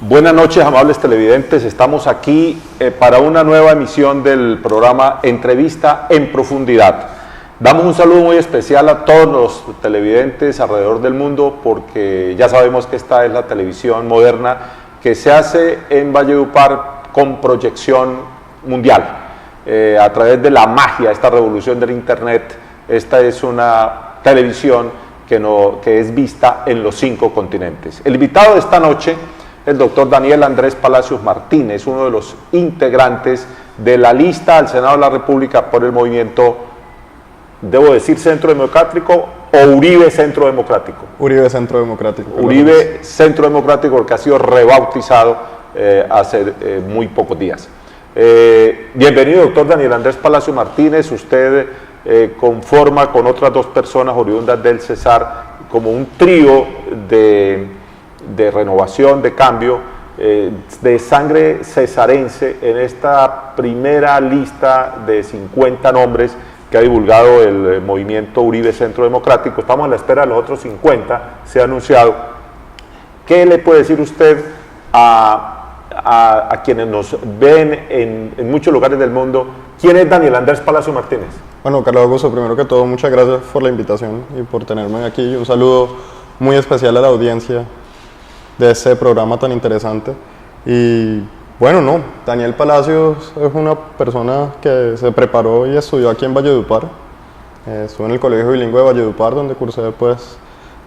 Buenas noches, amables televidentes. Estamos aquí para una nueva emisión del programa Entrevista en Profundidad. Damos un saludo muy especial a todos los televidentes alrededor del mundo, porque ya sabemos que esta es la televisión moderna que se hace en Valledupar con proyección mundial. A través de la magia, esta revolución del Internet, esta es una televisión que es vista en los 5 continentes. El invitado de esta noche, el doctor Daniel Andrés Palacios Martínez, uno de los integrantes de la lista al Senado de la República por el movimiento, debo decir, Centro Democrático o Uribe Centro Democrático. Uribe Centro Democrático. Uribe Centro Democrático, porque ha sido rebautizado hace muy pocos días. Bienvenido, doctor Daniel Andrés Palacios Martínez. Usted conforma con otras 2 personas oriundas del Cesar como un trío de renovación, de cambio, de sangre cesarense en esta primera lista de 50 nombres que ha divulgado el movimiento Uribe Centro Democrático. Estamos a la espera de los otros 50, se ha anunciado. ¿Qué le puede decir usted a quienes nos ven en muchos lugares del mundo? ¿Quién es Daniel Andrés Palacios Martínez? Bueno, Carlos Augusto, primero que todo, muchas gracias por la invitación y por tenerme aquí. Un saludo muy especial a la audiencia de este programa tan interesante. Y bueno, Daniel Palacios es una persona que se preparó y estudió aquí en Valledupar. Estuve en el Colegio Bilingüe de Valledupar, donde cursé pues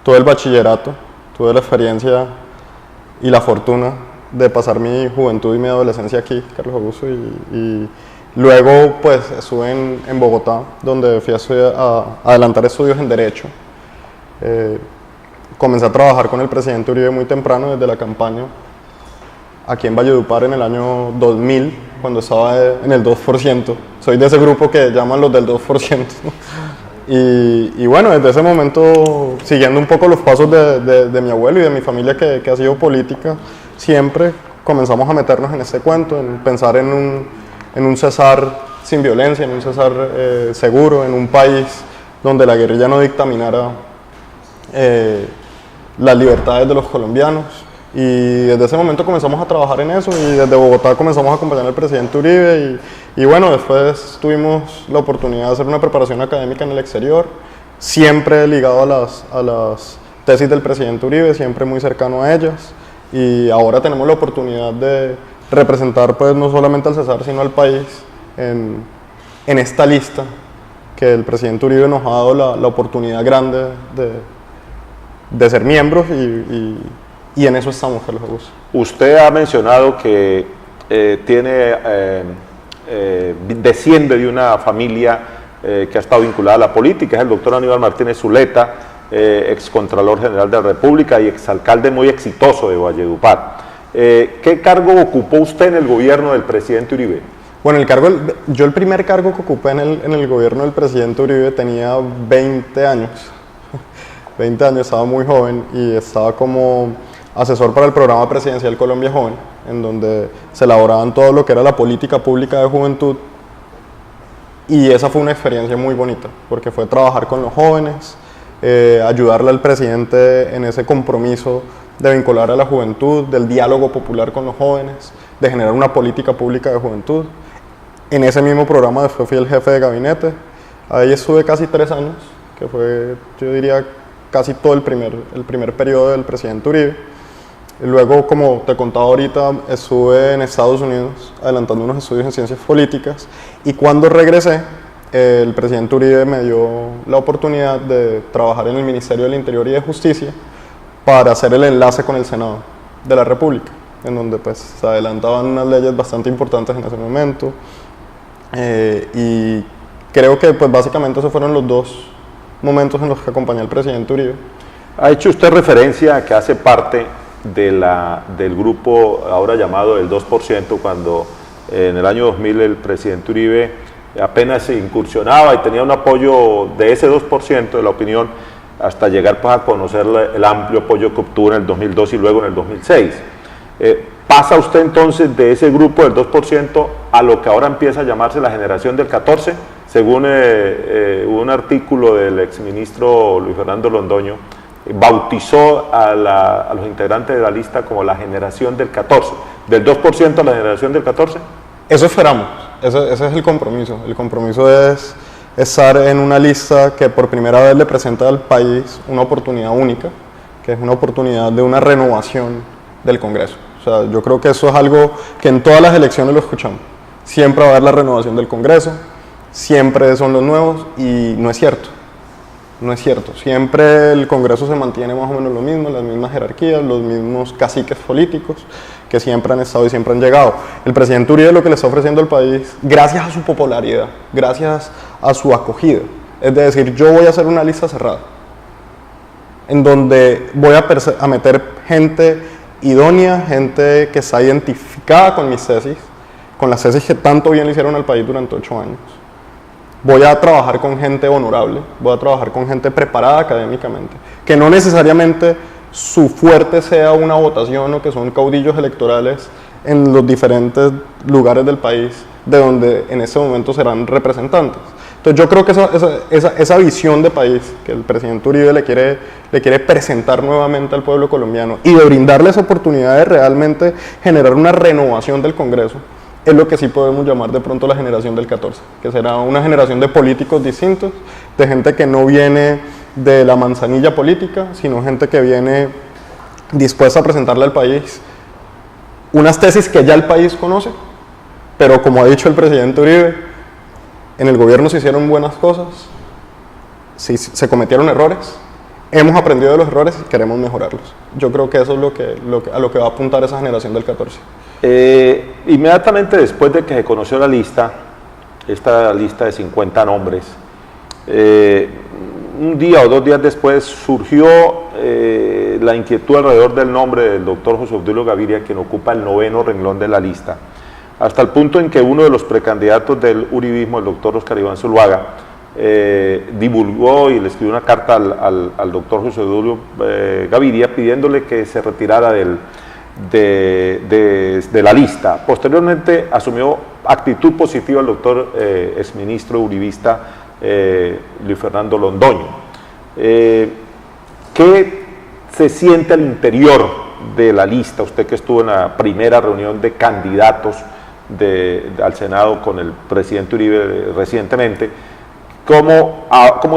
todo el bachillerato. Tuve la experiencia y la fortuna de pasar mi juventud y mi adolescencia aquí, Carlos Augusto, y luego pues estuve en Bogotá, donde fui a adelantar estudios en Derecho. Comencé a trabajar con el presidente Uribe muy temprano, desde la campaña, aquí en Valledupar en el año 2000, cuando estaba en el 2%. Soy de ese grupo que llaman los del 2%. Y bueno, desde ese momento, siguiendo un poco los pasos de mi abuelo y de mi familia que ha sido política, siempre comenzamos a meternos en este cuento, en pensar en un Cesar sin violencia, en un Cesar seguro, en un país donde la guerrilla no dictaminara las libertades de los colombianos. Y desde ese momento comenzamos a trabajar en eso, y desde Bogotá comenzamos a acompañar al presidente Uribe, y bueno, después tuvimos la oportunidad de hacer una preparación académica en el exterior, siempre ligado a las tesis del presidente Uribe, siempre muy cercano a ellas, y ahora tenemos la oportunidad de representar pues no solamente al Cesar, sino al país en esta lista que el presidente Uribe nos ha dado la oportunidad grande de ser miembros, y en eso estamos, Carlos Augusto. Usted ha mencionado que desciende de una familia que ha estado vinculada a la política. Es el doctor Aníbal Martínez Zuleta, excontralor general de la República y exalcalde muy exitoso de Valledupar. ¿Qué cargo ocupó usted en el gobierno del presidente Uribe? Bueno, yo el primer cargo que ocupé en el gobierno del presidente Uribe tenía 20 años. 20 años, estaba muy joven, y estaba como asesor para el programa presidencial Colombia Joven, en donde se elaboraban todo lo que era la política pública de juventud, y esa fue una experiencia muy bonita, porque fue trabajar con los jóvenes, ayudarle al presidente en ese compromiso de vincular a la juventud, del diálogo popular con los jóvenes, de generar una política pública de juventud. En ese mismo programa después fui el jefe de gabinete, ahí estuve casi 3 años, que fue, yo diría, casi todo el primer periodo del presidente Uribe. Luego, como te contaba ahorita, estuve en Estados Unidos adelantando unos estudios en ciencias políticas, y cuando regresé, el presidente Uribe me dio la oportunidad de trabajar en el Ministerio del Interior y de Justicia para hacer el enlace con el Senado de la República, en donde pues se adelantaban unas leyes bastante importantes en ese momento, y creo que pues básicamente esos fueron los 2 momentos en los que acompañé al presidente Uribe. Ha hecho usted referencia a que hace parte del grupo ahora llamado el 2%, cuando en el año 2000 el presidente Uribe apenas se incursionaba y tenía un apoyo de ese 2% de la opinión, hasta llegar pues, a conocer el amplio apoyo que obtuvo en el 2002 y luego en el 2006. ¿Pasa usted entonces de ese grupo del 2% a lo que ahora empieza a llamarse la generación del 14%? Según un artículo del exministro Luis Fernando Londoño, bautizó a los integrantes de la lista como la generación del 14, del 2% a la generación del 14. Eso esperamos, ese es el compromiso. El compromiso es estar en una lista que por primera vez le presenta al país una oportunidad única, que es una oportunidad de una renovación del Congreso. O sea, yo creo que eso es algo que en todas las elecciones lo escuchamos. Siempre va a haber la renovación del Congreso, siempre son los nuevos, y no es cierto. No es cierto. Siempre el Congreso se mantiene más o menos lo mismo, las mismas jerarquías, los mismos caciques políticos que siempre han estado y siempre han llegado. El presidente Uribe lo que le está ofreciendo al país, gracias a su popularidad, gracias a su acogida, es decir, yo voy a hacer una lista cerrada, en donde voy a meter gente idónea, gente que está identificada con mis tesis, con las tesis que tanto bien le hicieron al país durante 8 años. Voy a trabajar con gente honorable, voy a trabajar con gente preparada académicamente, que no necesariamente su fuerte sea una votación o que son caudillos electorales en los diferentes lugares del país de donde en ese momento serán representantes. Entonces yo creo que esa visión de país que el presidente Uribe le quiere presentar nuevamente al pueblo colombiano y de brindarle esa oportunidad de realmente generar una renovación del Congreso, es lo que sí podemos llamar de pronto la generación del 14, que será una generación de políticos distintos, de gente que no viene de la manzanilla política, sino gente que viene dispuesta a presentarle al país unas tesis que ya el país conoce, pero como ha dicho el presidente Uribe, en el gobierno se hicieron buenas cosas, se cometieron errores, hemos aprendido de los errores y queremos mejorarlos. Yo creo que eso es a lo que va a apuntar esa generación del 14. Inmediatamente después de que se conoció la lista, esta lista de 50 nombres, un día o 2 días después surgió la inquietud alrededor del nombre del doctor José Obdulio Gaviria, quien ocupa el 9º renglón de la lista, hasta el punto en que uno de los precandidatos del uribismo, el doctor Oscar Iván Zuluaga, divulgó y le escribió una carta al doctor José Obdulio Gaviria pidiéndole que se retirara de la lista. Posteriormente asumió actitud positiva el doctor exministro uribista Luis Fernando Londoño. ¿Qué se siente al interior de la lista? Usted que estuvo en la primera reunión de candidatos al Senado con el presidente Uribe recientemente, ¿cómo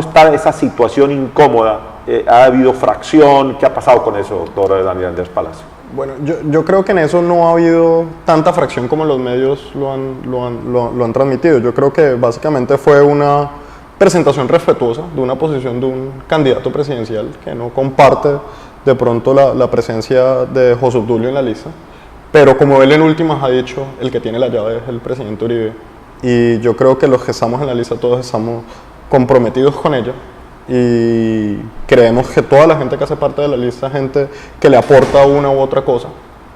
está esa situación incómoda? ¿Ha habido fracción? ¿Qué ha pasado con eso, doctor Daniel Andrés Palacio? Bueno, yo creo que en eso no ha habido tanta fracción como los medios lo han transmitido. Yo creo que básicamente fue una presentación respetuosa de una posición de un candidato presidencial que no comparte de pronto la presencia de José Obdulio en la lista, pero como él en últimas ha dicho, el que tiene la llave es el presidente Uribe, y yo creo que los que estamos en la lista todos estamos comprometidos con ella y creemos que toda la gente que hace parte de la lista es gente que le aporta una u otra cosa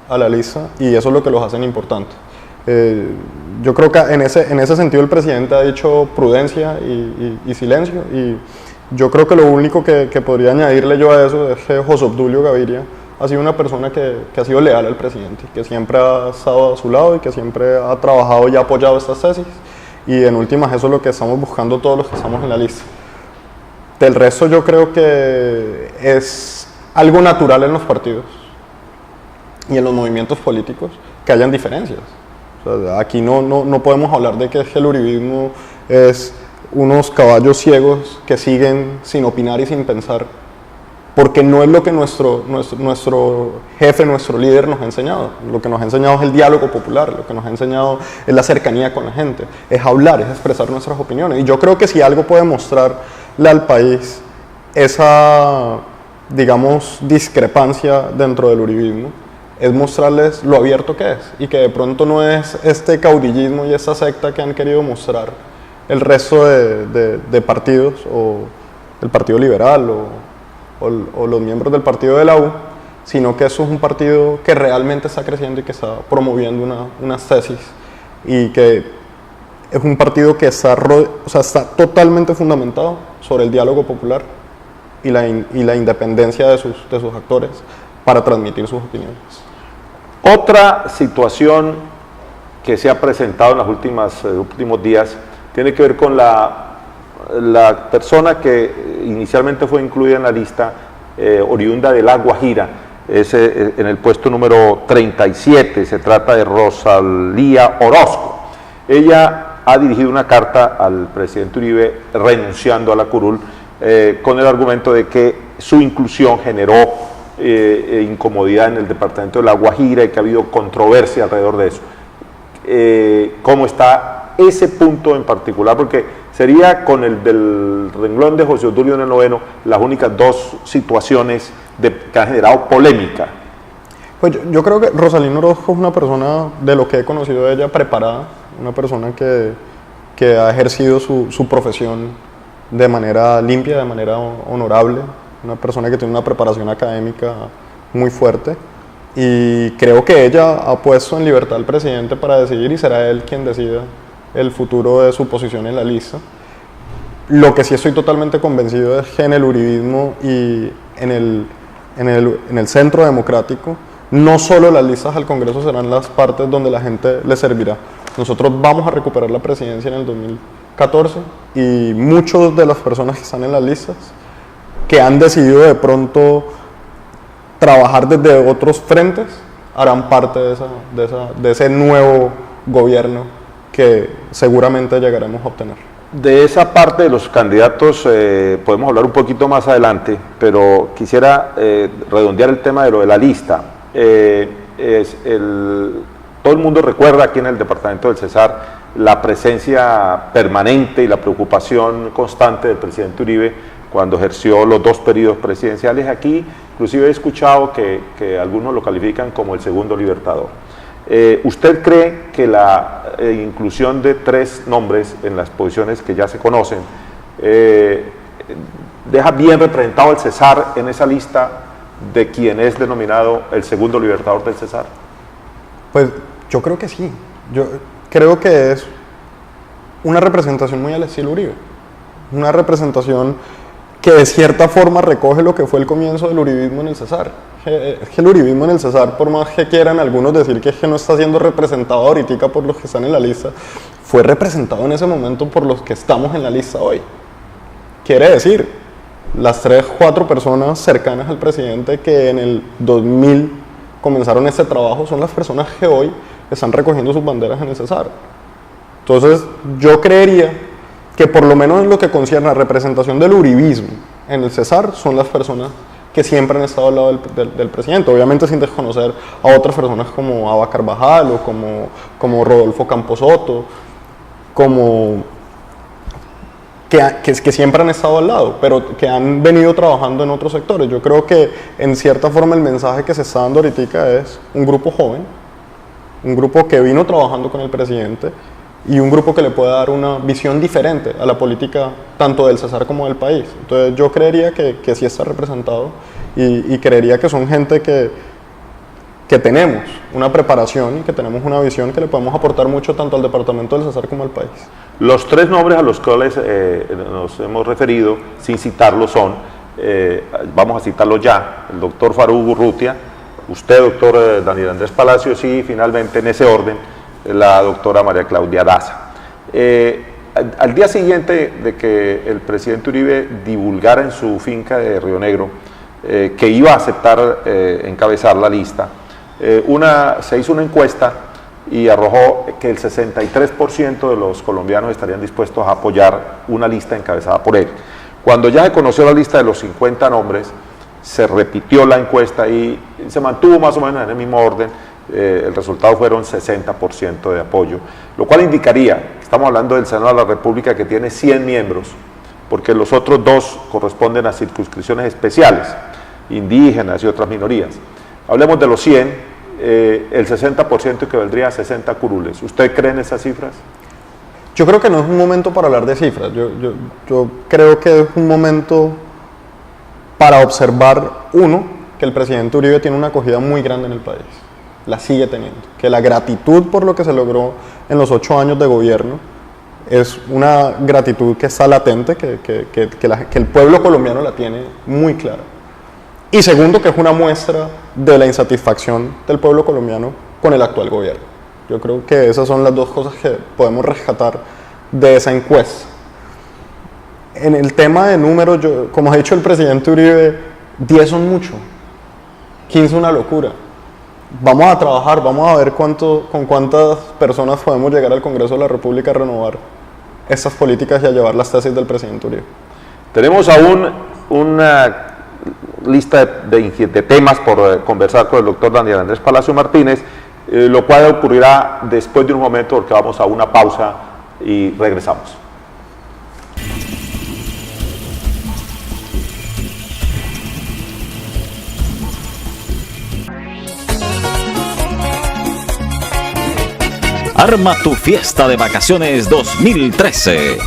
a la lista, y eso es lo que los hacen importantes. Yo creo que en ese sentido el presidente ha dicho prudencia y silencio, y yo creo que lo único que podría añadirle yo a eso es que José Obdulio Gaviria ha sido una persona que ha sido leal al presidente, que siempre ha estado a su lado y que siempre ha trabajado y ha apoyado estas tesis, y en últimas eso es lo que estamos buscando todos los que estamos en la lista. Del resto yo creo que es algo natural en los partidos y en los movimientos políticos que hayan diferencias. O sea, aquí no podemos hablar de que el uribismo es unos caballos ciegos que siguen sin opinar y sin pensar, porque no es lo que nuestro jefe, nuestro líder nos ha enseñado. Lo que nos ha enseñado es el diálogo popular, lo que nos ha enseñado es la cercanía con la gente, es hablar, es expresar nuestras opiniones. Y yo creo que si algo puede mostrarle al país esa, digamos, discrepancia dentro del uribismo, es mostrarles lo abierto que es, y que de pronto no es este caudillismo y esta secta que han querido mostrar el resto de partidos, o el Partido Liberal o los miembros del partido de la U, sino que eso es un partido que realmente está creciendo y que está promoviendo unas tesis, y que es un partido que está totalmente fundamentado sobre el diálogo popular y la independencia de sus actores para transmitir sus opiniones. Otra situación que se ha presentado en los últimos días tiene que ver con la persona que inicialmente fue incluida en la lista oriunda de La Guajira, es en el puesto número 37, se trata de Rosalía Orozco. Ella ha dirigido una carta al presidente Uribe renunciando a la curul con el argumento de que su inclusión generó incomodidad en el departamento de La Guajira y que ha habido controversia alrededor de eso. ¿Cómo está ese punto en particular? Porque sería con el del renglón de José Obdulio en el noveno las únicas dos situaciones que han generado polémica. Pues yo creo que Rosalía Orozco es una persona, de lo que he conocido de ella, preparada, una persona que ha ejercido su profesión de manera limpia, de manera honorable, una persona que tiene una preparación académica muy fuerte, y creo que ella ha puesto en libertad al presidente para decidir y será él quien decida el futuro de su posición en la lista. Lo que sí estoy totalmente convencido es que en el uribismo y en el centro democrático, no solo las listas al Congreso serán las partes donde la gente le servirá. Nosotros vamos a recuperar la presidencia en el 2014 y muchas de las personas que están en las listas, que han decidido de pronto trabajar desde otros frentes, harán parte de ese nuevo gobierno que seguramente llegaremos a obtener. De esa parte de los candidatos podemos hablar un poquito más adelante, pero quisiera redondear el tema de lo de la lista. Todo el mundo recuerda aquí en el departamento del Cesar la presencia permanente y la preocupación constante del presidente Uribe cuando ejerció los dos periodos presidenciales. Aquí inclusive he escuchado que algunos lo califican como el segundo libertador. ¿Usted cree que la inclusión de tres nombres en las posiciones que ya se conocen deja bien representado el Cesar en esa lista de quien es denominado el segundo libertador del Cesar? Pues yo creo que sí. Yo creo que es una representación muy al estilo Uribe. Una representación que de cierta forma recoge lo que fue el comienzo del uribismo en el Cesar. Es que el uribismo en el Cesar, por más que quieran algunos decir que es que no está siendo representado ahorita por los que están en la lista, fue representado en ese momento por los que estamos en la lista hoy. Quiere decir, las 3-4 personas cercanas al presidente que en el 2000 comenzaron este trabajo son las personas que hoy están recogiendo sus banderas en el Cesar. Entonces, yo creería que por lo menos en lo que concierne a representación del uribismo en el Cesar, son las personas que siempre han estado al lado del presidente, obviamente sin desconocer a otras personas como Aba Carvajal o como Rodolfo Camposoto, que siempre han estado al lado, pero que han venido trabajando en otros sectores. Yo creo que en cierta forma el mensaje que se está dando ahorita es un grupo joven, un grupo que vino trabajando con el presidente y un grupo que le puede dar una visión diferente a la política tanto del Cesar como del país. Entonces yo creería que sí está representado y creería que son gente que tenemos una preparación y que tenemos una visión que le podemos aportar mucho tanto al departamento del Cesar como al país. Los tres nombres a los cuales nos hemos referido, sin citarlos, son, vamos a citarlos ya, el doctor Faruk Urrutia, usted, doctor Daniel Andrés Palacios, y finalmente en ese orden, la doctora María Claudia Daza. Al día siguiente de que el presidente Uribe divulgara en su finca de Río Negro que iba a aceptar encabezar la lista, se hizo una encuesta y arrojó que el 63% de los colombianos estarían dispuestos a apoyar una lista encabezada por él. Cuando ya se conoció la lista de los 50 nombres, se repitió la encuesta y se mantuvo más o menos en el mismo orden. El resultado fueron 60% de apoyo, lo cual indicaría que estamos hablando del Senado de la República, que tiene 100 miembros, porque los otros dos corresponden a circunscripciones especiales, indígenas y otras minorías. Hablemos de los 100, el 60% que vendría a 60 curules. ¿Usted cree en esas cifras? Yo creo que no es un momento para hablar de cifras. Yo creo que es un momento para observar, uno, que el presidente Uribe tiene una acogida muy grande en el país. La sigue teniendo. Que la gratitud por lo que se logró en los 8 años de gobierno es una gratitud que está latente, que el pueblo colombiano la tiene muy clara. Y segundo, que es una muestra de la insatisfacción del pueblo colombiano con el actual gobierno. Yo creo que esas son las dos cosas que podemos rescatar de esa encuesta. En el tema de números, como ha dicho el presidente Uribe, 10 son mucho, 15 una locura. Vamos a trabajar, vamos a ver con cuántas personas podemos llegar al Congreso de la República a renovar estas políticas y a llevar las tesis del presidente Uribe. Tenemos aún una lista de temas por conversar con el doctor Daniel Andrés Palacio Martínez, lo cual ocurrirá después de un momento porque vamos a una pausa y regresamos. Arma tu fiesta de vacaciones 2013.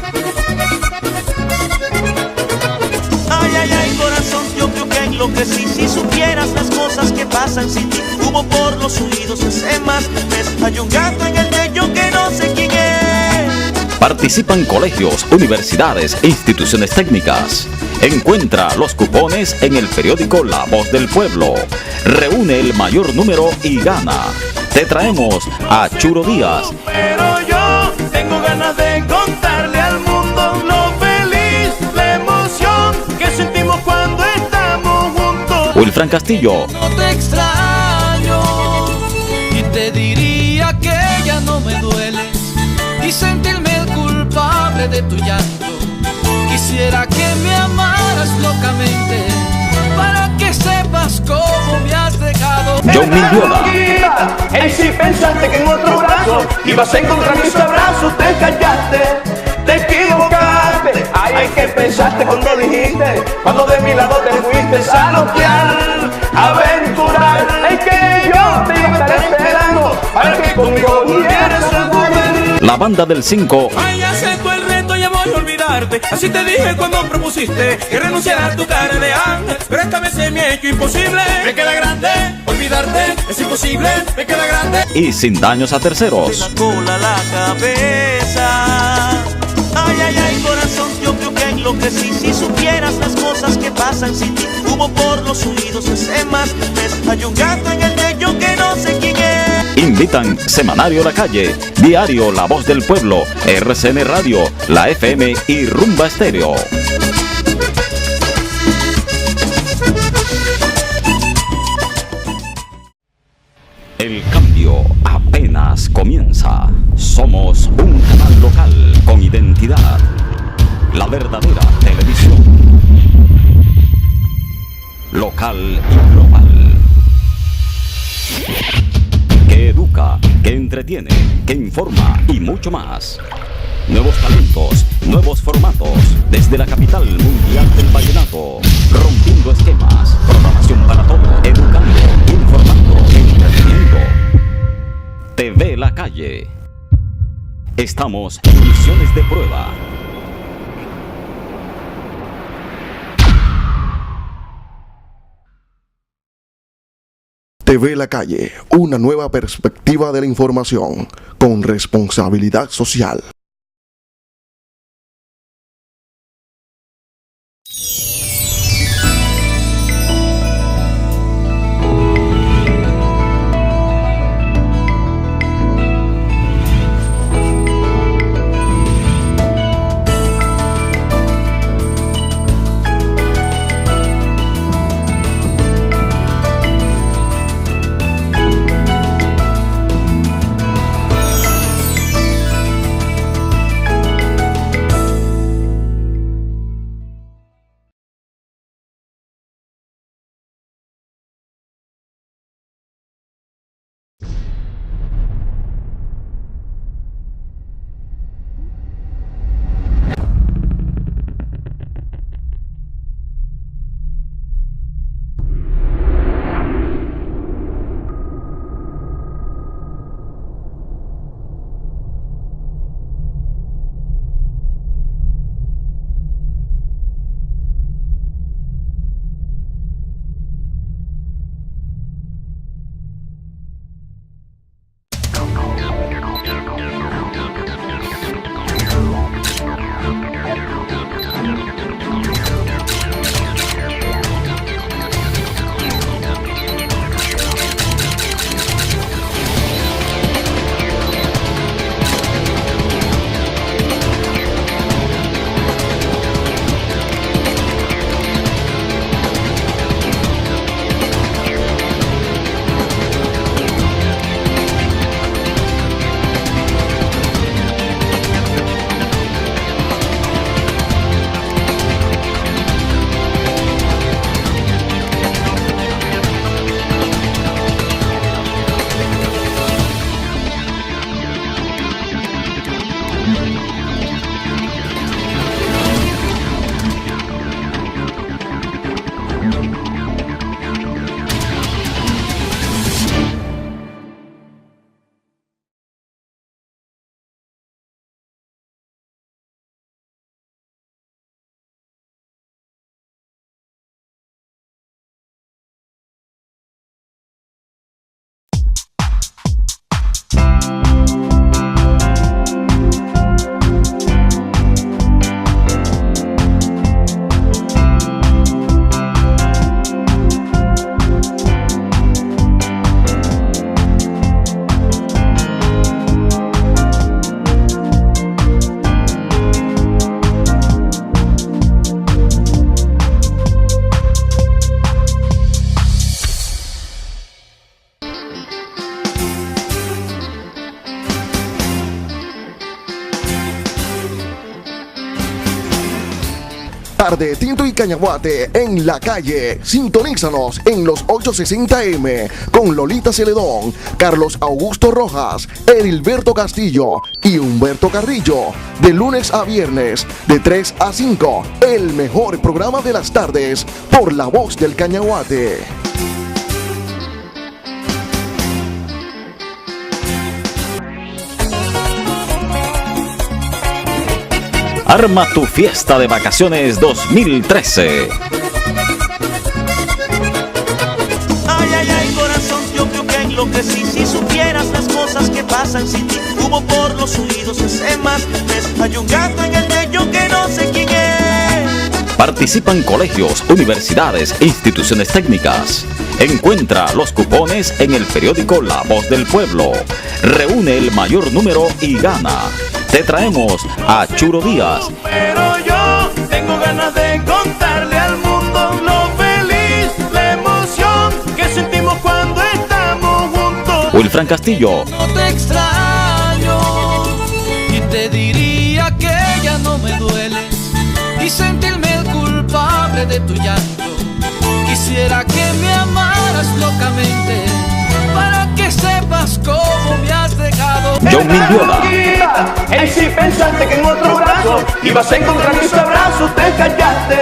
Ay, ay, ay, corazón, yo creo que enloquecí. Si supieras las cosas que pasan sin ti, humo por los oídos hace más mes. Hay un gato en el techo que no sé quién es. Participan colegios, universidades e instituciones técnicas. Encuentra los cupones en el periódico La Voz del Pueblo. Reúne el mayor número y gana. Te traemos a Churo Díaz. Pero yo tengo ganas de contarle al mundo lo feliz, la emoción que sentimos cuando estamos juntos. Wilfran Castillo. No te extraño y te diría que ya no me dueles y sentirme el culpable de tu llanto. Quisiera que me amaras locamente para que sepas cómo me has dejado. John Mendiola. Hey, si pensaste que en otro brazo ibas a encontrar mis abrazos, te callaste, te equivocaste. Ay, ¿qué pensaste cuando dijiste? Cuando de mi lado te fuiste a loquear, a aventurar. Es que yo te iba a estar esperando para que conmigo volvieras a jugar. La banda del 5. Ay, acepto el reto, ya voy a olvidarte. Así te dije cuando propusiste que renunciara a tu cara de ángel. Pero esta vez se me ha hecho imposible. Me queda grande, olvidarte es imposible. Me queda grande. Y sin daños a De terceros. la cola a la cabeza. Ay, ay, ay, corazón, yo creo que enloquecí. Si supieras las cosas que pasan sin ti, humo por los oídos hace más mes. Hay un gato en el techo que no sé quién es. Invitan Semanario La Calle, Diario La Voz del Pueblo, RCN Radio, La FM y Rumba Estéreo. El cambio apenas comienza. Somos un canal local con identidad. La verdadera televisión. Local y global. Que educa, que entretiene, que informa y mucho más. Nuevos talentos, nuevos formatos, desde la capital mundial del vallenato, rompiendo esquemas, programación para todo, educando, informando, entreteniendo. TV La Calle. Estamos en misiones de prueba. TV La Calle, una nueva perspectiva de la información, con responsabilidad social. tarde, tinto y cañaguate en la calle. Sintonízanos en los 860M con Lolita Celedón, Carlos Augusto Rojas, Edilberto Castillo y Humberto Carrillo. De lunes a viernes, de 3 a 5, el mejor programa de las tardes por La Voz del Cañaguate. Arma tu fiesta de vacaciones 2013. Ay, ay, ay, corazón, yo creo que enloquecí. Si supieras las cosas que pasan sin ti, humo por los oídos, ese más. Hay un gato en el techo que no sé quién es. Participan colegios, universidades e instituciones técnicas. Encuentra los cupones en el periódico La Voz del Pueblo. Reúne el mayor número y gana. Te traemos a Churo Díaz. Pero yo tengo ganas de contarle al mundo lo feliz, la emoción que sentimos cuando estamos juntos. Wilfran Castillo. No te extraño y te diría que ya no me dueles y sentirme el culpable de tu llanto. Quisiera que me amaras locamente para que sepas cómo me has dejado. John Mindiola. Y si pensaste que en otro brazo ibas a encontrar mis abrazos, te callaste,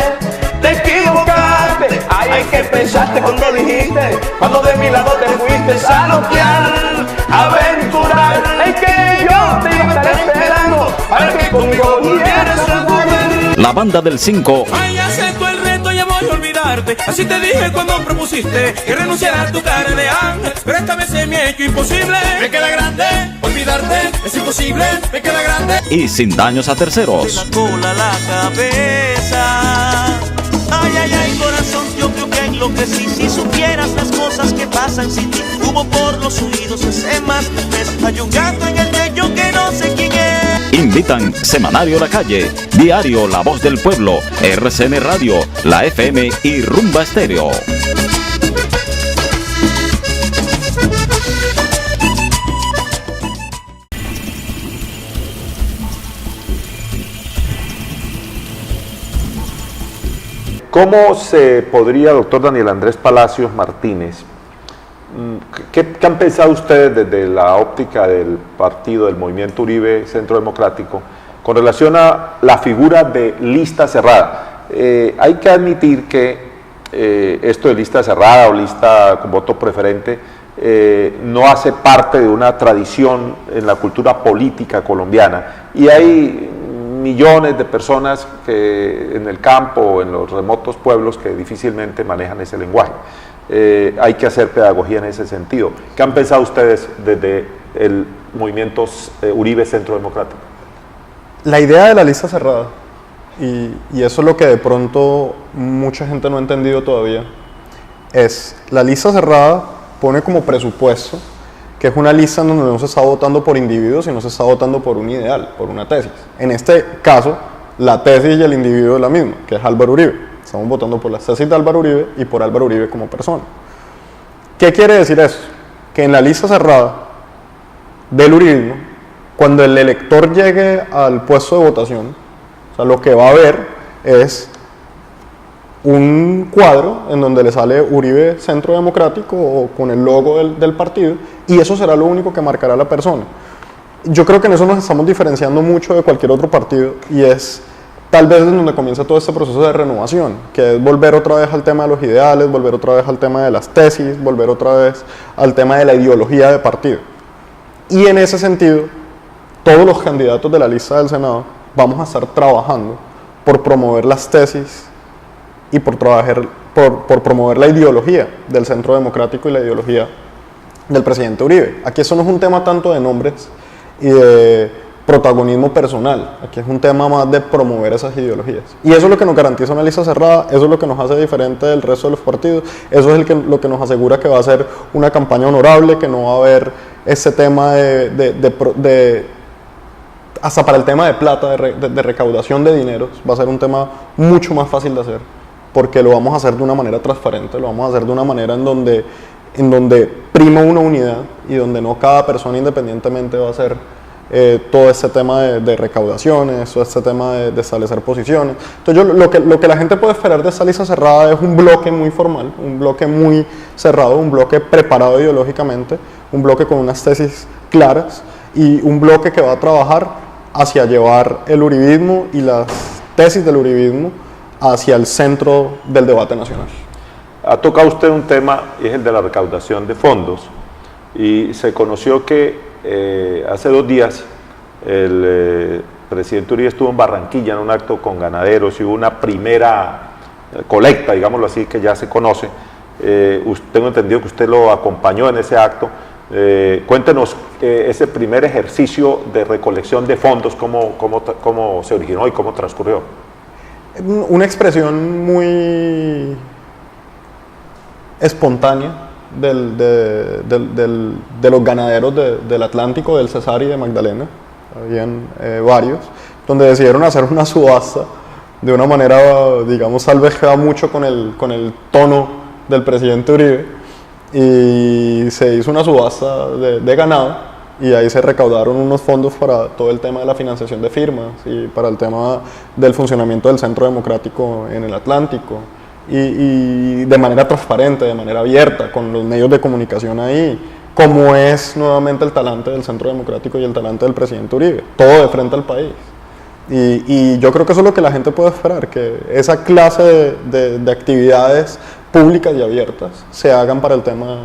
te equivocaste. Ay, ¿qué pensaste cuando dijiste? Cuando de mi lado te fuiste a lotear, a aventurar. Es que yo te estaré esperando para que conmigo volvieras a jugar. La banda del 5. Ay, acepto el reto, ya voy a olvidarte. Así te dije cuando propusiste que renunciara a tu cara de ángel. Pero esta vez se me ha hecho imposible. Me queda grande, olvidarte es imposible. Me queda grande. Y sin daños a De terceros. la cola a la cabeza. Ay, ay, ay, corazón, yo creo que enloquecí. Si supieras las cosas que pasan sin ti, humo por los oídos, ese más. Hay un gato en el techo que no sé quién es. Invitan Semanario La Calle, Diario La Voz del Pueblo, RCN Radio, La FM y Rumba Estéreo. ¿Cómo se podría, doctor Daniel Andrés Palacios Martínez, qué han pensado ustedes desde la óptica del partido, del movimiento Uribe Centro Democrático, con relación a la figura de lista cerrada? Hay que admitir que esto de lista cerrada o lista con voto preferente no hace parte de una tradición en la cultura política colombiana, y hay millones de personas que en el campo o en los remotos pueblos que difícilmente manejan ese lenguaje. Hay que hacer pedagogía en ese sentido. ¿Qué han pensado ustedes desde el movimiento Uribe Centro Democrático? La idea de la lista cerrada, y eso es lo que de pronto mucha gente no ha entendido todavía, es la lista cerrada pone como presupuesto que es una lista en donde no se está votando por individuos, sino se está votando por un ideal, por una tesis. En este caso, la tesis y el individuo es la misma, que es Álvaro Uribe. Estamos votando por las tesis de Álvaro Uribe y por Álvaro Uribe como persona. ¿Qué quiere decir eso? Que en la lista cerrada del uribismo, cuando el elector llegue al puesto de votación, o sea, lo que va a ver es un cuadro en donde le sale Uribe Centro Democrático o con el logo del partido, y eso será lo único que marcará a la persona. Yo creo que en eso nos estamos diferenciando mucho de cualquier otro partido, y es tal vez en donde comienza todo este proceso de renovación, que es volver otra vez al tema de los ideales, volver otra vez al tema de las tesis, volver otra vez al tema de la ideología de partido. Y en ese sentido, todos los candidatos de la lista del Senado vamos a estar trabajando por promover las tesis y por promover la ideología del Centro Democrático y la ideología del presidente Uribe. Aquí eso no es un tema tanto de nombres y de protagonismo personal, aquí es un tema más de promover esas ideologías. Y eso es lo que nos garantiza una lista cerrada, eso es lo que nos hace diferente del resto de los partidos, eso es lo que nos asegura que va a ser una campaña honorable, que no va a haber ese tema hasta para el tema de plata, de recaudación de dineros, va a ser un tema mucho más fácil de hacer, porque lo vamos a hacer de una manera transparente, lo vamos a hacer de una manera en donde prima una unidad y donde no cada persona independientemente va a ser todo este tema de recaudaciones, todo este tema de establecer posiciones. Entonces lo que la gente puede esperar de esta lista cerrada es un bloque muy formal, un bloque muy cerrado, un bloque preparado ideológicamente, un bloque con unas tesis claras y un bloque que va a trabajar hacia llevar el uribismo y las tesis del uribismo hacia el centro del debate nacional. Ha tocado usted un tema, y es el de la recaudación de fondos, y se conoció que hace 2 días el presidente Uribe estuvo en Barranquilla en un acto con ganaderos y hubo una primera colecta, digámoslo así, que ya se conoce. Tengo entendido que usted lo acompañó en ese acto. Cuéntenos ese primer ejercicio de recolección de fondos, cómo se originó y cómo transcurrió. Una expresión muy espontánea de los ganaderos del Atlántico, del Cesar y de Magdalena. Habían varios, donde decidieron hacer una subasta de una manera, digamos, tal vez que va mucho con el tono del presidente Uribe, y se hizo una subasta de ganado, y ahí se recaudaron unos fondos para todo el tema de la financiación de firmas y para el tema del funcionamiento del Centro Democrático en el Atlántico, y de manera transparente, de manera abierta, con los medios de comunicación ahí, como es nuevamente el talante del Centro Democrático y el talante del presidente Uribe, todo de frente al país. Y yo creo que eso es lo que la gente puede esperar, que esa clase de actividades públicas y abiertas se hagan para el tema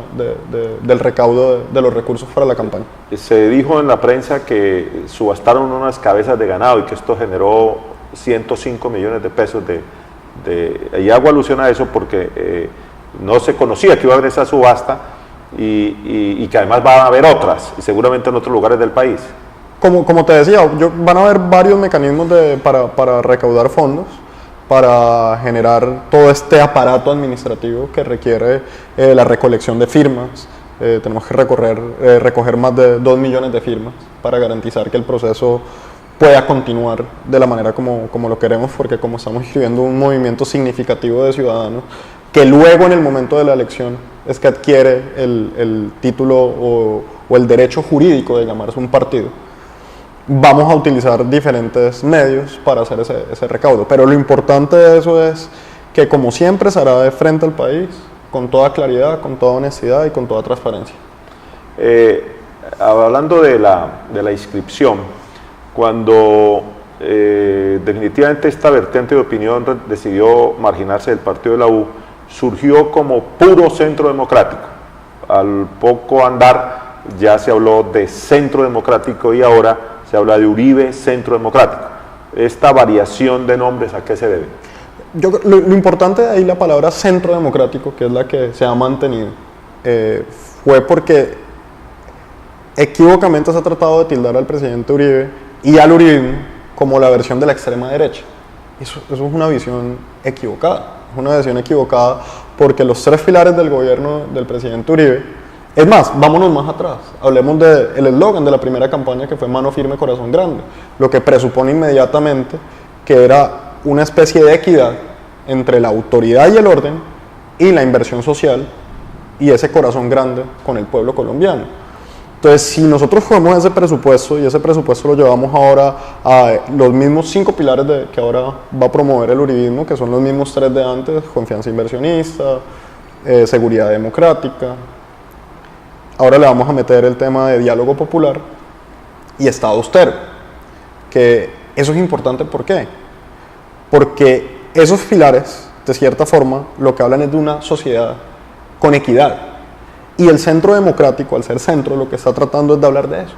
del recaudo de los recursos para la campaña. Se dijo en la prensa que subastaron unas cabezas de ganado y que esto generó 105 millones de pesos y hago alusión a eso porque no se conocía que iba a haber esa subasta y que además van a haber otras, y seguramente en otros lugares del país. Como te decía, van a haber varios mecanismos para recaudar fondos, para generar todo este aparato administrativo que requiere la recolección de firmas. Tenemos que recoger más de 2 millones de firmas para garantizar que el proceso pueda continuar de la manera como lo queremos, porque como estamos escribiendo un movimiento significativo de ciudadanos, que luego en el momento de la elección es que adquiere el título o el derecho jurídico de llamarse un partido, vamos a utilizar diferentes medios para hacer ese recaudo. Pero lo importante de eso es que, como siempre, se hará de frente al país, con toda claridad, con toda honestidad y con toda transparencia. Hablando de la inscripción, cuando definitivamente esta vertiente de opinión decidió marginarse del partido de la U, surgió como puro Centro Democrático. Al poco andar ya se habló de Centro Democrático y ahora se habla de Uribe Centro Democrático. ¿Esta variación de nombres a qué se debe? Lo importante de ahí, la palabra Centro Democrático, que es la que se ha mantenido, fue porque equívocamente se ha tratado de tildar al presidente Uribe y al uribismo como la versión de la extrema derecha. Eso es una visión equivocada. Es una visión equivocada porque los 3 pilares del gobierno del presidente Uribe, es más, vámonos más atrás, hablemos del eslogan de la primera campaña, que fue Mano Firme, Corazón Grande, lo que presupone inmediatamente que era una especie de equidad entre la autoridad y el orden y la inversión social y ese corazón grande con el pueblo colombiano. Entonces, si nosotros cogemos ese presupuesto y ese presupuesto lo llevamos ahora a los mismos 5 pilares que ahora va a promover el uribismo, que son los mismos 3 de antes: confianza inversionista, seguridad democrática, ahora le vamos a meter el tema de diálogo popular y Estado austero, que eso es importante. ¿Por qué? Porque esos pilares, de cierta forma, lo que hablan es de una sociedad con equidad. Y el Centro Democrático, al ser centro, lo que está tratando es de hablar de eso.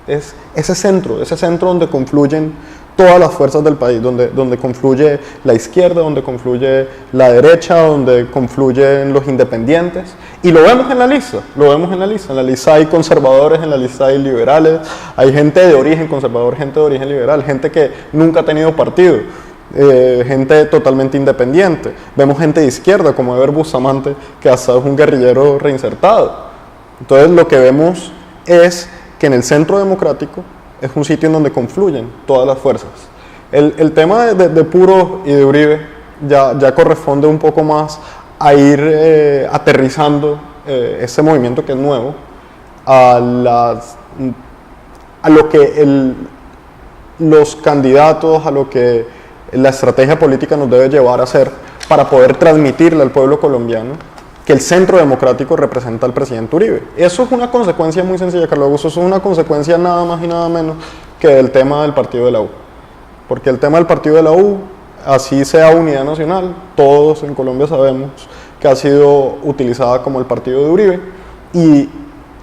Es ese centro donde confluyen todas las fuerzas del país, donde confluye la izquierda, donde confluye la derecha, donde confluyen los independientes. Y lo vemos en la lista, En la lista hay conservadores, en la lista hay liberales, hay gente de origen conservador, gente de origen liberal, gente que nunca ha tenido partido, gente totalmente independiente. Vemos gente de izquierda como Eber Bustamante, que hasta es un guerrillero reinsertado. Entonces lo que vemos es que en el Centro Democrático es un sitio en donde confluyen todas las fuerzas. El tema de Puro y de Uribe ya corresponde un poco más a ir aterrizando este movimiento, que es nuevo, a a lo que los candidatos, a lo que la estrategia política nos debe llevar a hacer para poder transmitirle al pueblo colombiano que el centro democrático representa al presidente Uribe. Eso es una consecuencia muy sencilla, Carlos Augusto, eso es una consecuencia nada más y nada menos que del tema del partido de la U. Porque el tema del partido de la U, así sea Unidad Nacional, todos en Colombia sabemos que ha sido utilizada como el partido de Uribe, y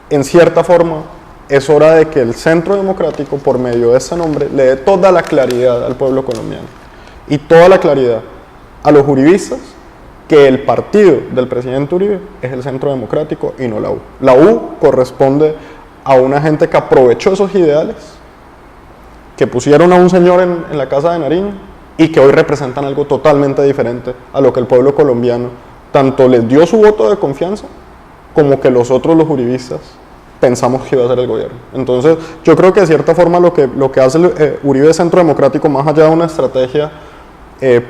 en cierta forma es hora de que el centro democrático, por medio de ese nombre, le dé toda la claridad al pueblo colombiano y toda la claridad a los uribistas que el partido del presidente Uribe es el centro democrático y no la U. La U corresponde a una gente que aprovechó esos ideales, que pusieron a un señor en la Casa de Nariño y que hoy representan algo totalmente diferente a lo que el pueblo colombiano tanto les dio su voto de confianza como que los otros, los uribistas, pensamos que iba a ser el gobierno. Entonces, yo creo que de cierta forma lo que hace Uribe Centro Democrático, más allá de una estrategia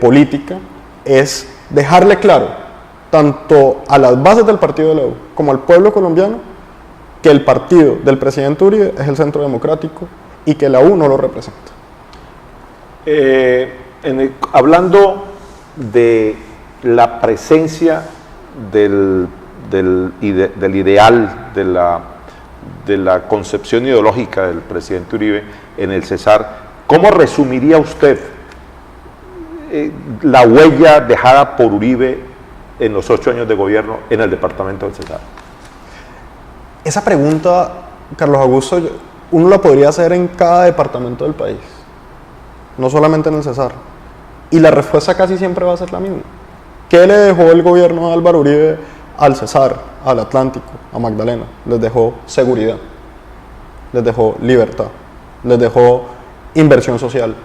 política, es dejarle claro, tanto a las bases del partido de la U como al pueblo colombiano, que el partido del presidente Uribe es el Centro Democrático y que la U no lo representa. Hablando de la presencia del ideal, de la concepción ideológica del presidente Uribe en el Cesar, ¿cómo resumiría usted la huella dejada por Uribe en los 8 años de gobierno en el departamento del Cesar? Esa pregunta, Carlos Augusto, uno la podría hacer en cada departamento del país, no solamente en el Cesar, y la respuesta casi siempre va a ser la misma. ¿Qué le dejó el gobierno de Álvaro Uribe al Cesar, al Atlántico, a Magdalena? Les dejó seguridad, les dejó libertad, les dejó inversión social,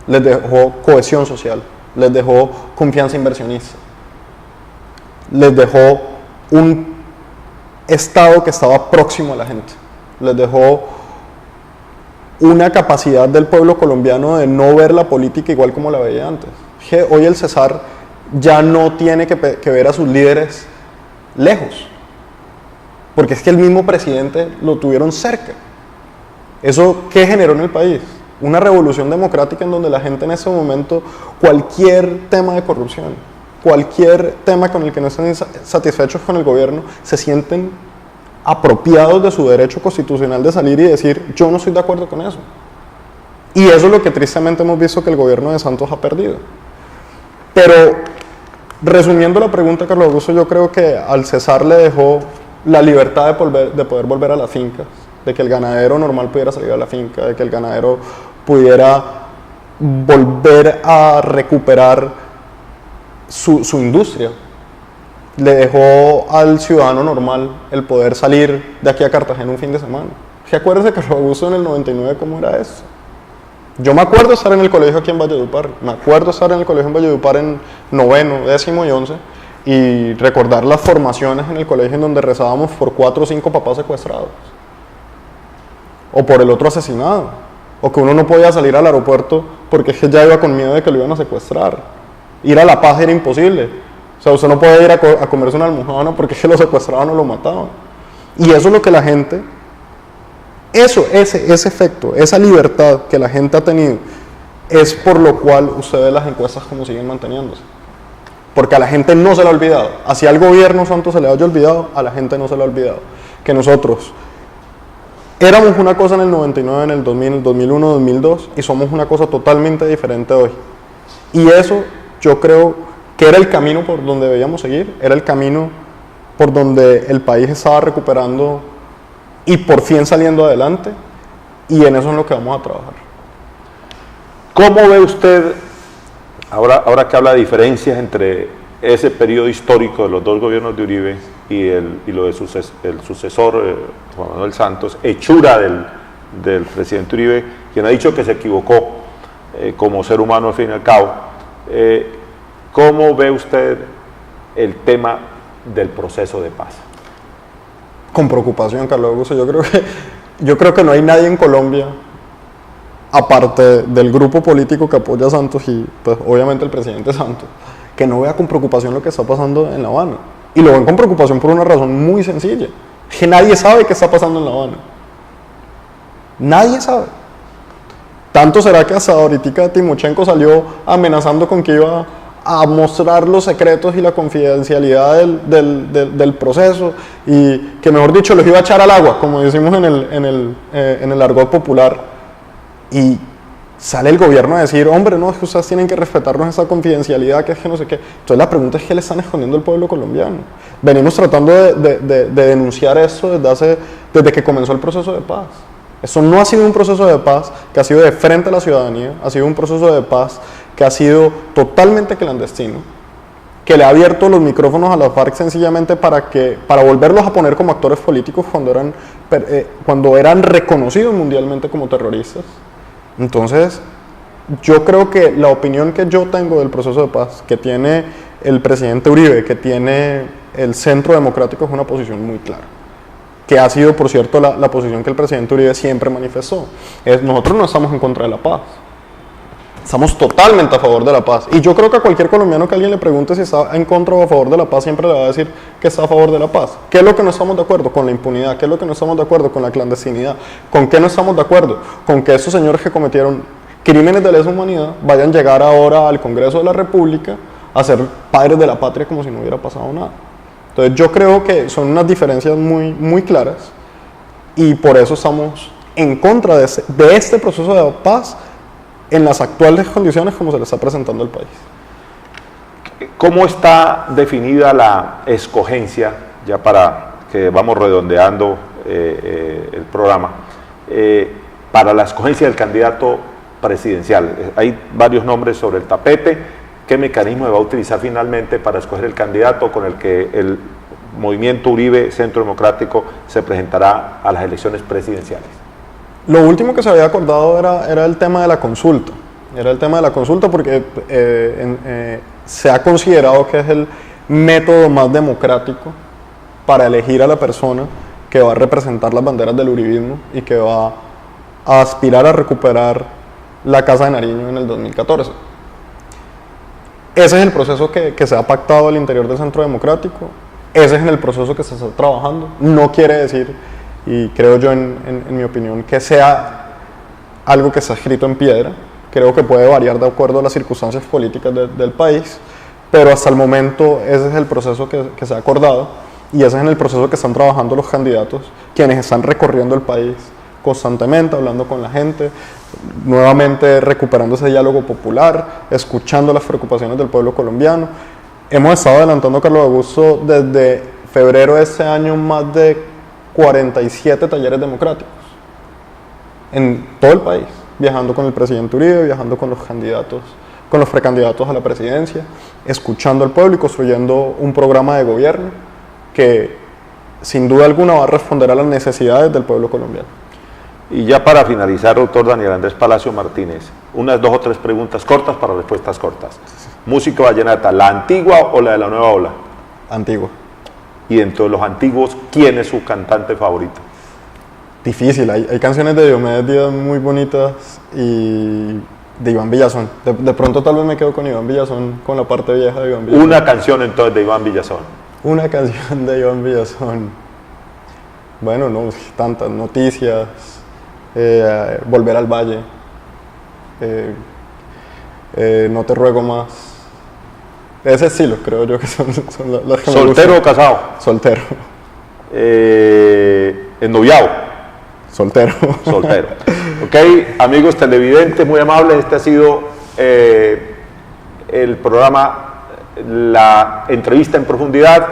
les dejó cohesión social, les dejó confianza inversionista, les dejó un Estado que estaba próximo a la gente, les dejó una capacidad del pueblo colombiano de no ver la política igual como la veía antes. Que hoy el Cesar ya no tiene que ver a sus líderes lejos, porque es que el mismo presidente lo tuvieron cerca. ¿Eso qué generó en el país? Una revolución democrática en donde la gente en ese momento, cualquier tema de corrupción, cualquier tema con el que no estén satisfechos con el gobierno, se sienten apropiados de su derecho constitucional de salir y decir, yo no estoy de acuerdo con eso. Y eso es lo que tristemente hemos visto que el gobierno de Santos ha perdido. Pero, resumiendo la pregunta, Carlos Augusto, yo creo que al Cesar le dejó la libertad de poder volver a las fincas, de que el ganadero normal pudiera salir a la finca, de que el ganadero pudiera volver a recuperar su industria. Le dejó al ciudadano normal el poder salir de aquí a Cartagena un fin de semana. Acuérdese, Carlos Augusto, en el 99 cómo era eso. Yo me acuerdo estar en el colegio aquí en Valledupar, me acuerdo estar en el colegio en Valledupar en 9º, 10º y 11, y recordar las formaciones en el colegio en donde rezábamos por 4 o 5 papás secuestrados, o por el otro asesinado, o que uno no podía salir al aeropuerto porque es que ya iba con miedo de que lo iban a secuestrar. Ir a La Paz era imposible, o sea, usted no podía ir a comerse una almohadana porque es que lo secuestraban o lo mataban. Y eso es lo que la gente... Ese efecto, esa libertad que la gente ha tenido, es por lo cual usted ve las encuestas como siguen manteniéndose. Porque a la gente no se le ha olvidado. Así al gobierno Santos se le haya olvidado, a la gente no se le ha olvidado. Que nosotros éramos una cosa en el 99, en el 2000, en el 2001, 2002, y somos una cosa totalmente diferente hoy. Y eso yo creo que era el camino por donde debíamos seguir, era el camino por donde el país estaba recuperando y por fin saliendo adelante, y en eso es en lo que vamos a trabajar. ¿Cómo ve usted, ahora que habla de diferencias entre ese periodo histórico de los dos gobiernos de Uribe y lo de el sucesor, Juan Manuel Santos, hechura del presidente Uribe, quien ha dicho que se equivocó como ser humano al fin y al cabo? ¿Cómo ve usted el tema del proceso de paz? Con preocupación, Carlos Augusto. Yo creo que no hay nadie en Colombia, aparte del grupo político que apoya a Santos y pues obviamente el presidente Santos, que no vea con preocupación lo que está pasando en La Habana. Y lo ven con preocupación por una razón muy sencilla, que nadie sabe qué está pasando en La Habana. Nadie sabe. Tanto será que hasta ahorita Timochenko salió amenazando con que iba a mostrar los secretos y la confidencialidad del proceso, y que, mejor dicho, los iba a echar al agua, como decimos en el argot popular. Y sale el gobierno a decir, hombre, no, es que ustedes tienen que respetarnos esa confidencialidad, que es que no sé qué. Entonces la pregunta es, ¿qué le están escondiendo al pueblo colombiano? Venimos tratando de denunciar eso desde que comenzó el proceso de paz. Eso no ha sido un proceso de paz que ha sido de frente a la ciudadanía, ha sido un proceso de paz que ha sido totalmente clandestino, que le ha abierto los micrófonos a la FARC sencillamente para volverlos a poner como actores políticos cuando eran reconocidos mundialmente como terroristas. Entonces, yo creo que la opinión que yo tengo del proceso de paz, que tiene el presidente Uribe, que tiene el Centro Democrático, es una posición muy clara, que ha sido, por cierto, la posición que el presidente Uribe siempre manifestó. Nosotros no estamos en contra de la paz, estamos totalmente a favor de la paz, y yo creo que a cualquier colombiano que alguien le pregunte si está en contra o a favor de la paz, siempre le va a decir que está a favor de la paz. ¿Qué es lo que no estamos de acuerdo? Con la impunidad. ¿Qué es lo que no estamos de acuerdo? Con la clandestinidad. ¿Con qué no estamos de acuerdo? Con que esos señores que cometieron crímenes de lesa humanidad vayan a llegar ahora al Congreso de la República a ser padres de la patria como si no hubiera pasado nada. Entonces yo creo que son unas diferencias muy, muy claras, y por eso estamos en contra de este proceso de paz en las actuales condiciones como se le está presentando al país. ¿Cómo está definida la escogencia, ya para que vamos redondeando el programa, para la escogencia del candidato presidencial? Hay varios nombres sobre el tapete. ¿Qué mecanismo va a utilizar finalmente para escoger el candidato con el que el movimiento Uribe Centro Democrático se presentará a las elecciones presidenciales? Lo último que se había acordado era el tema de la consulta. Era el tema de la consulta porque se ha considerado que es el método más democrático para elegir a la persona que va a representar las banderas del uribismo y que va a aspirar a recuperar la Casa de Nariño en el 2014. Ese es el proceso que se ha pactado al interior del Centro Democrático, ese es el proceso que se está trabajando. No quiere decir, y creo yo en mi opinión, que sea algo que está escrito en piedra. Creo que puede variar de acuerdo a las circunstancias políticas del país, pero hasta el momento ese es el proceso que se ha acordado, y ese es en el proceso que están trabajando los candidatos, quienes están recorriendo el país constantemente, hablando con la gente, nuevamente recuperando ese diálogo popular, escuchando las preocupaciones del pueblo colombiano. Hemos estado adelantando, Carlos Augusto, desde febrero de este año más de 47 talleres democráticos en todo el país, viajando con el presidente Uribe, viajando con los candidatos, con los precandidatos a la presidencia, escuchando al pueblo y construyendo un programa de gobierno que sin duda alguna va a responder a las necesidades del pueblo colombiano. Y ya para finalizar, doctor Daniel Andrés Palacio Martínez, unas 2 o 3 preguntas cortas para respuestas cortas. Música vallenata, ¿la antigua o la de la nueva ola? Antigua. Y dentro de los antiguos, ¿quién es su cantante favorito? Difícil, hay canciones de Diomedes Díaz muy bonitas y de Iván Villazón. De pronto tal vez me quedo con Iván Villazón, con la parte vieja de Iván Villazón. Una canción entonces de Iván Villazón. Una canción de Iván Villazón. Bueno, no, tantas noticias. Volver al Valle, No te ruego más. Ese estilo creo yo que son las que ¿Soltero o casado? Soltero. ¿Ennoviado? Soltero. Soltero. Ok, amigos televidentes, muy amables, este ha sido el programa, la entrevista en profundidad.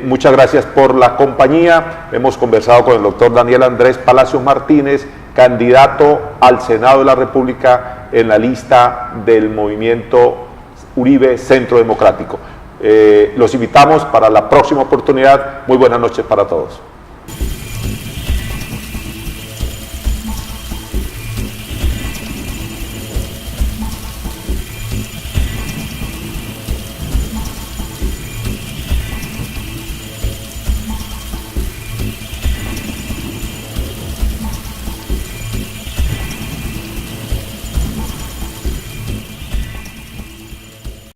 Muchas gracias por la compañía. Hemos conversado con el doctor Daniel Andrés Palacios Martínez, candidato al Senado de la República en la lista del movimiento Uribe Centro Democrático. Los invitamos para la próxima oportunidad. Muy buenas noches para todos.